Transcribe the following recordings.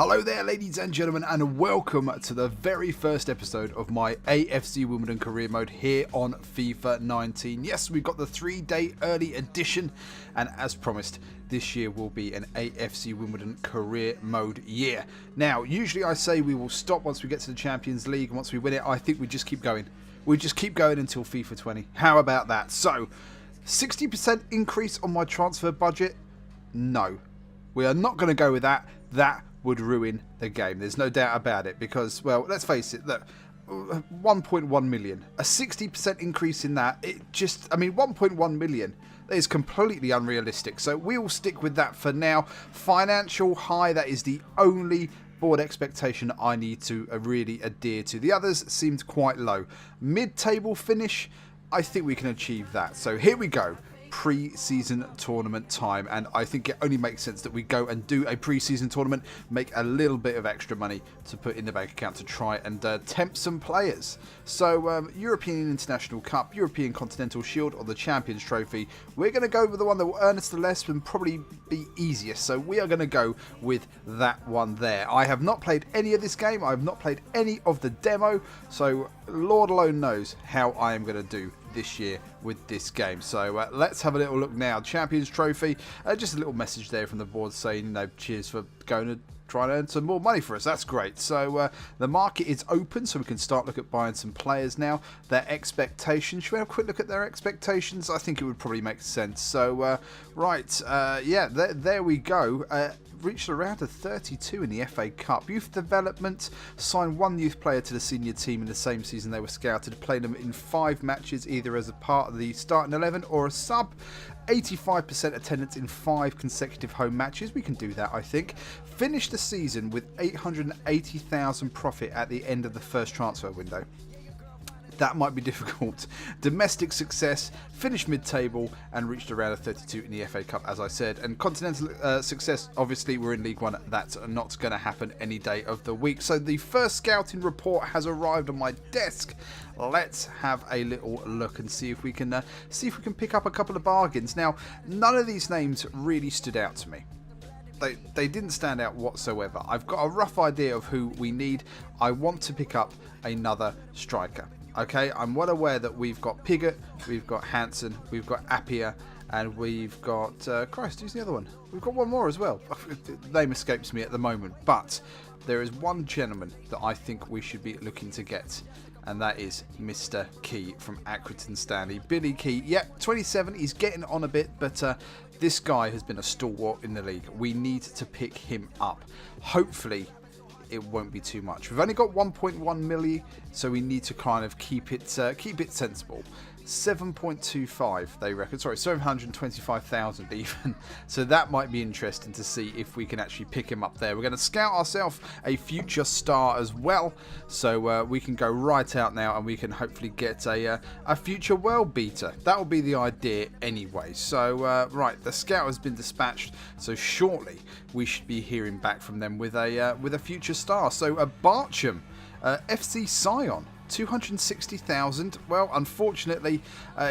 Hello there, ladies and gentlemen, and welcome to the very first episode of my AFC Wimbledon career mode here on FIFA 19. Yes, we've got the 3-day early edition, and as promised, this year will be an AFC Wimbledon career mode year. Now, usually I say we will stop once we get to the Champions League, and once we win it, I think we just keep going. We just keep going until FIFA 20. How about that? So, 60% increase on my transfer budget? No. We are not going to go with that. That would ruin the game. There's no doubt about it because, well, let's face it, look, 1.1 million. A 60% increase in that, 1.1 million is completely unrealistic. So we'll stick with that for now. Financial high, that is the only board expectation I need to really adhere to. The others seemed quite low. Mid-table finish, I think we can achieve that. So here we go. Pre-season tournament time, and I think it only makes sense that we go and do a pre-season tournament, make a little bit of extra money to put in the bank account to try and tempt some players. So European International Cup, European Continental Shield, or the Champions Trophy, we're going to go with the one that will earn us the less and probably be easiest. So we are going to go with that one there. I have not played any of this game. I have not played any of the demo, so Lord alone knows how I am going to do this year with this game. So let's have a little look now. Champions Trophy, just a little message there from the board saying, you know, cheers for going to try and earn some more money for us. That's great. So the market is open, so we can start look at buying some players now. Their expectations, should we have a quick look at their expectations? I think it would probably make sense. So yeah, there we go. Reached around a 32 in the FA Cup. Youth development, signed one youth player to the senior team in the same season they were scouted, played them in 5 matches either as a part of the starting 11 or a sub. 85% attendance in 5 consecutive home matches. We can do that, I think. Finished the season with 880,000 profit at the end of the first transfer window. That might be difficult. Domestic success, finished mid-table and reached around a 32 in the FA Cup, as I said. And continental success, obviously we're in League One. That's not going to happen any day of the week. So the first scouting report has arrived on my desk. Let's have a little look and see if we can pick up a couple of bargains. Now, none of these names really stood out to me. They didn't stand out whatsoever. I've got a rough idea of who we need. I want to pick up another striker. Okay, I'm well aware that we've got Pigott, we've got Hansen, we've got Appiah, and we've got... Christ, who's the other one? We've got one more as well. The name escapes me at the moment. But there is one gentleman that I think we should be looking to get, and that is Mr. Kee from Accrington Stanley. Billy Kee, yep, 27, he's getting on a bit, but this guy has been a stalwart in the league. We need to pick him up. Hopefully it won't be too much. We've only got 1.1 milli, so we need to kind of keep it sensible. 7.25 they reckon, sorry, 725,000 even. So that might be interesting to see if we can actually pick him up there. We're going to scout ourselves a future star as well, so we can go right out now and we can hopefully get a future world beater. That will be the idea anyway. So right, the scout has been dispatched, so shortly we should be hearing back from them with a future star. So Barcham, FC Sion, 260,000. Well, unfortunately,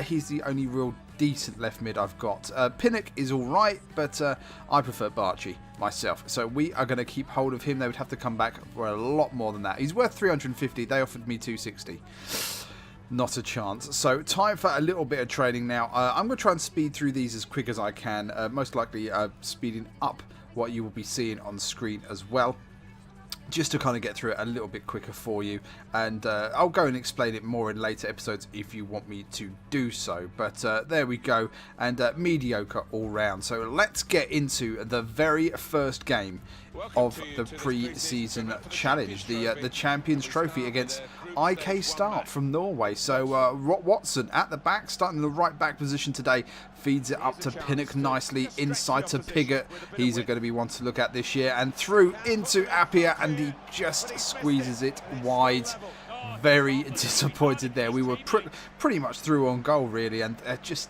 he's the only real decent left mid I've got. Pinnock is all right, but I prefer Barchi myself. So we are going to keep hold of him. They would have to come back for a lot more than that. He's worth 350. They offered me 260. Not a chance. So time for a little bit of training now. I'm going to try and speed through these as quick as I can. Most likely speeding up what you will be seeing on screen as well, just to kind of get through it a little bit quicker for you. And I'll go and explain it more in later episodes if you want me to do so. But there we go. And mediocre all round. So let's get into the very first game of the pre-season challenge, the Champions Trophy against IK Start from Norway. So Watson at the back, starting in the right back position today, feeds it up to Pinnock nicely, inside to Pigott. He's going to be one to look at this year, and through into Appiah, and he just squeezes it wide. Very disappointed there. We were pretty much through on goal really, and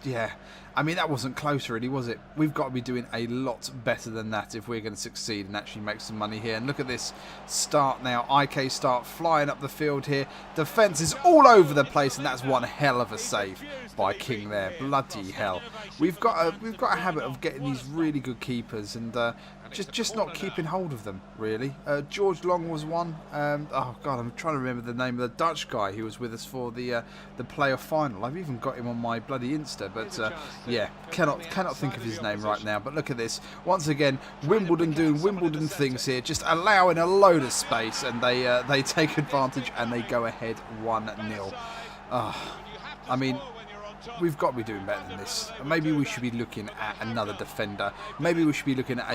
yeah, I mean, that wasn't close really, was it? We've got to be doing a lot better than that if we're going to succeed and actually make some money here. And look at this start now. IK Start flying up the field here. Defence is all over the place, and that's one hell of a save by King there. Bloody hell. We've got a habit of getting these really good keepers, and just not keeping hold of them, really. George Long was one. Oh God, I'm trying to remember the name of the Dutch guy who was with us for the playoff final. I've even got him on my bloody Insta, but yeah, cannot think of his name right now. But look at this. Once again, Wimbledon doing Wimbledon things here, just allowing a load of space, and they take advantage and they go ahead 1-0. I mean, we've got to be doing better than this. Maybe we should be looking at another defender. Maybe we should be looking at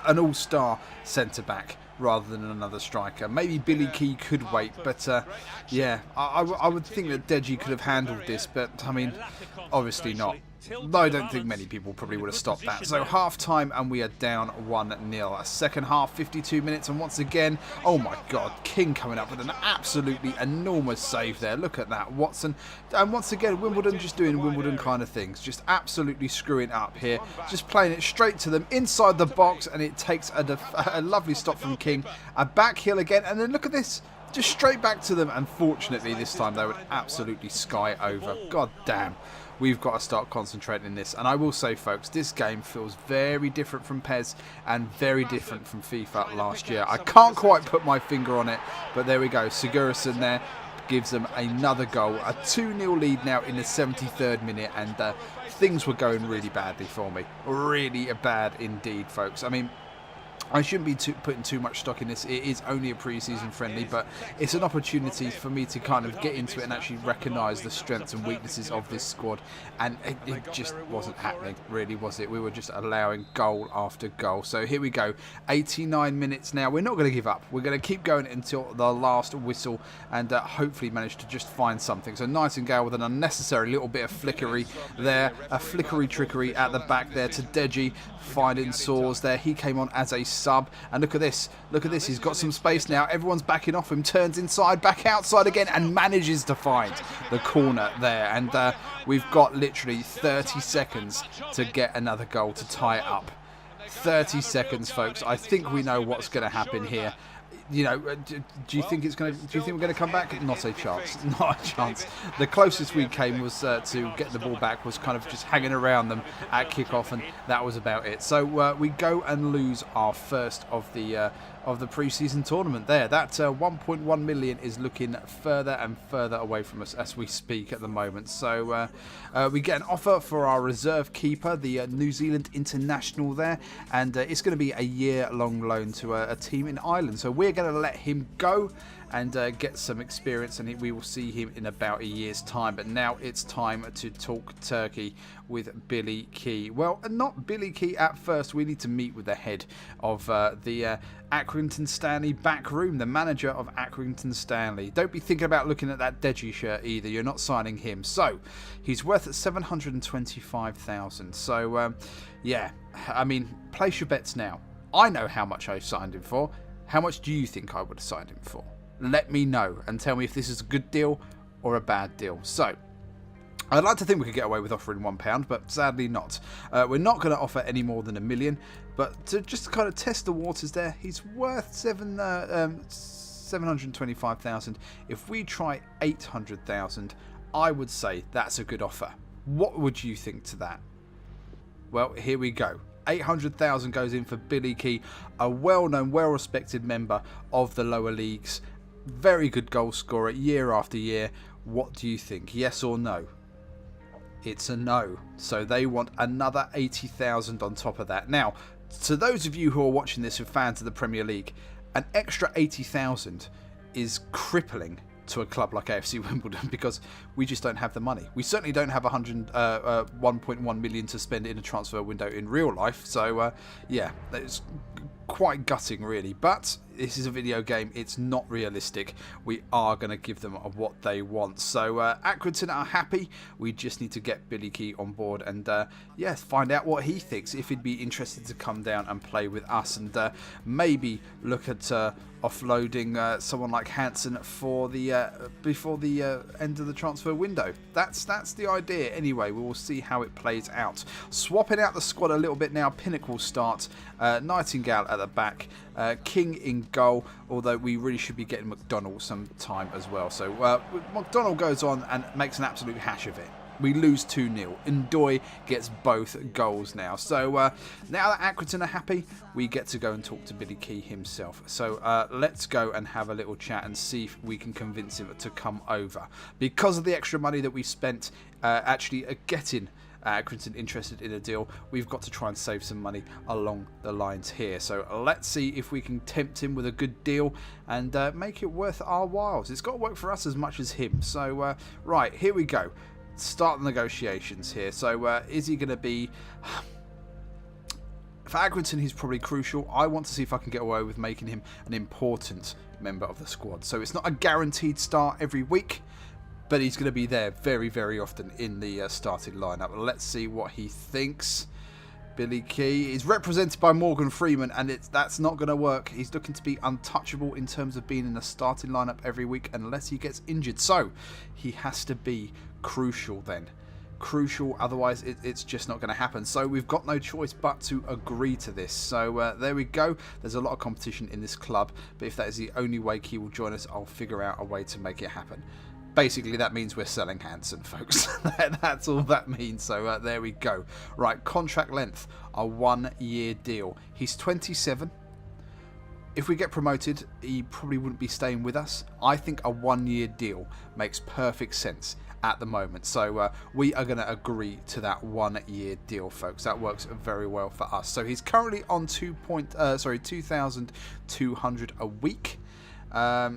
an all-star centre-back rather than another striker. Maybe Billy Kee could wait, but yeah, I would think that Deji could have handled this, but I mean, obviously not. Though I don't think many people probably would have stopped that. So half-time and we are down 1-0. A second half, 52 minutes, and once again, oh my God, King coming up with an absolutely enormous save there. Look at that, Watson. And once again, Wimbledon just doing Wimbledon kind of things. Just absolutely screwing up here. Just playing it straight to them inside the box, and it takes a lovely stop from King. A back heel again, and then look at this. Just straight back to them. Unfortunately, this time they would absolutely sky over. God damn. We've got to start concentrating in this. And I will say, folks, this game feels very different from PES and very different from FIFA last year. I can't quite put my finger on it, but there we go. Sigurdsson there gives them another goal. A 2-0 lead now in the 73rd minute, and things were going really badly for me. Really bad indeed, folks. I mean, I shouldn't be putting too much stock in this. It is only a pre-season friendly, but it's an opportunity for me to kind of get into it and actually recognise the strengths and weaknesses of this squad. And it just wasn't happening, really, was it? We were just allowing goal after goal. So here we go, 89 minutes now. We're not going to give up. We're going to keep going until the last whistle and hopefully manage to just find something. So Nightingale with an unnecessary little bit of flickery there. A flickery trickery at the back there to Deji, finding Soars there. He came on as a sub, and look at this, he's got some space now. Everyone's backing off him, turns inside, back outside again, and manages to find the corner there. And we've got literally 30 seconds to get another goal to tie it up. 30 seconds, folks. I think we know what's going to happen here. You know, do you think it's going to? Do you think we're going to come back? Not a chance. Not a chance. The closest we came was to get the ball back was kind of just hanging around them at kickoff, and that was about it. So we go and lose our first of the pre-season tournament there. That 1.1 million is looking further and further away from us as we speak at the moment. So we get an offer for our reserve keeper, the New Zealand international there, and it's going to be a year-long loan to a team in Ireland. So we're going to let him go and get some experience, and we will see him in about a year's time. But now it's time to talk Turkey with Billy Kee. Well, not Billy Kee at first. We need to meet with the head of the Accrington Stanley back room, the manager of Accrington Stanley. Don't be thinking about looking at that Deji shirt either. You're not signing him. So he's worth 725,000. So yeah, I mean, place your bets now. I know how much I signed him for. How much do you think I would have signed him for? Let me know and tell me if this is a good deal or a bad deal. So I'd like to think we could get away with offering £1, but sadly not. We're not going to offer any more than $1 million, but to just kind of test the waters there, he's worth 725,000. If we try 800,000, I would say that's a good offer. What would you think to that? Well, here we go. 800,000 goes in for Billy Kee, a well-known, well-respected member of the lower leagues. Very good goal scorer year after year. What do you think? Yes or no? It's a no. So they want another 80,000 on top of that. Now, to those of you who are watching this who are fans of the Premier League, an extra 80,000 is crippling to a club like AFC Wimbledon, because we just don't have the money. We certainly don't have 1.1 million to spend in a transfer window in real life. So yeah, it's quite gutting really, but this is a video game. It's not realistic. We are going to give them what they want. So Accrington are happy. We just need to get Billy Kee on board and yeah, find out what he thinks, if he'd be interested to come down and play with us, and maybe look at offloading someone like Hansen for the before the end of the transfer window. That's the idea. Anyway, we will see how it plays out. Swapping out the squad a little bit now. Pinnacle start. Nightingale at the back. King in goal, although we really should be getting McDonald some time as well. So McDonald goes on and makes an absolute hash of it. We lose 2-0. Ndoye gets both goals now. So now that Accrington are happy, we get to go and talk to Billy Kee himself. So let's go and have a little chat and see if we can convince him to come over. Because of the extra money that we spent actually getting Accrington interested in a deal, we've got to try and save some money along the lines here. So let's see if we can tempt him with a good deal and make it worth our whiles. It's got to work for us as much as him. So right, here we go. Start the negotiations here. So is he going to be... For Accrington, he's probably crucial. I want to see if I can get away with making him an important member of the squad. So it's not a guaranteed start every week, but he's going to be there very, very often in the starting lineup. Let's see what he thinks. Billy Kee is represented by Morgan Freeman, and that's not going to work. He's looking to be untouchable in terms of being in the starting lineup every week unless he gets injured. So he has to be crucial then. Crucial, otherwise it's just not going to happen. So we've got no choice but to agree to this. So there we go. There's a lot of competition in this club, but if that is the only way Kee will join us, I'll figure out a way to make it happen. Basically, that means we're selling Hansen, folks. That's all that means. So there we go. Right, contract length, a 1-year deal. He's 27. If we get promoted, he probably wouldn't be staying with us. I think a 1-year deal makes perfect sense at the moment. So we are going to agree to that 1-year deal, folks. That works very well for us. So he's currently on 2,200 a week.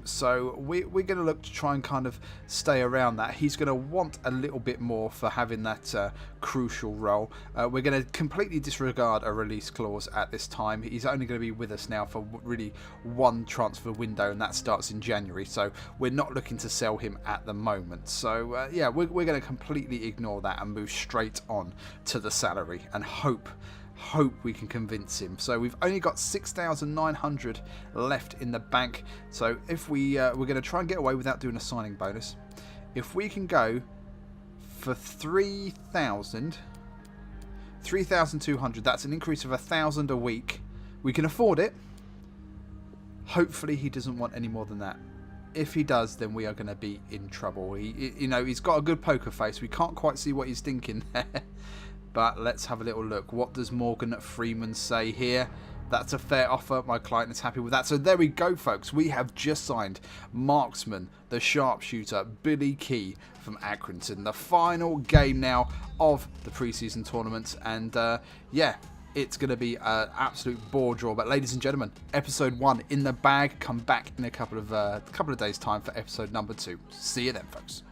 So we're going to look to try and kind of stay around that. He's going to want a little bit more for having that crucial role. We're going to completely disregard a release clause at this time. He's only going to be with us now for really one transfer window, and that starts in January. So we're not looking to sell him at the moment. So yeah, we're going to completely ignore that and move straight on to the salary and hope we can convince him. So we've only got 6,900 left in the bank. So if we're going to try and get away without doing a signing bonus. If we can go for 3,200, that's an increase of 1,000 a week. We can afford it. Hopefully he doesn't want any more than that. If he does, then we are going to be in trouble. He's got a good poker face. We can't quite see what he's thinking there. But let's have a little look. What does Morgan Freeman say here? That's a fair offer. My client is happy with that. So there we go, folks. We have just signed marksman, the sharpshooter, Billy Kee from Accrington. The final game now of the preseason tournament. And yeah, it's going to be an absolute bore draw. But ladies and gentlemen, episode 1 in the bag. Come back in a couple of days' time for episode number 2. See you then, folks.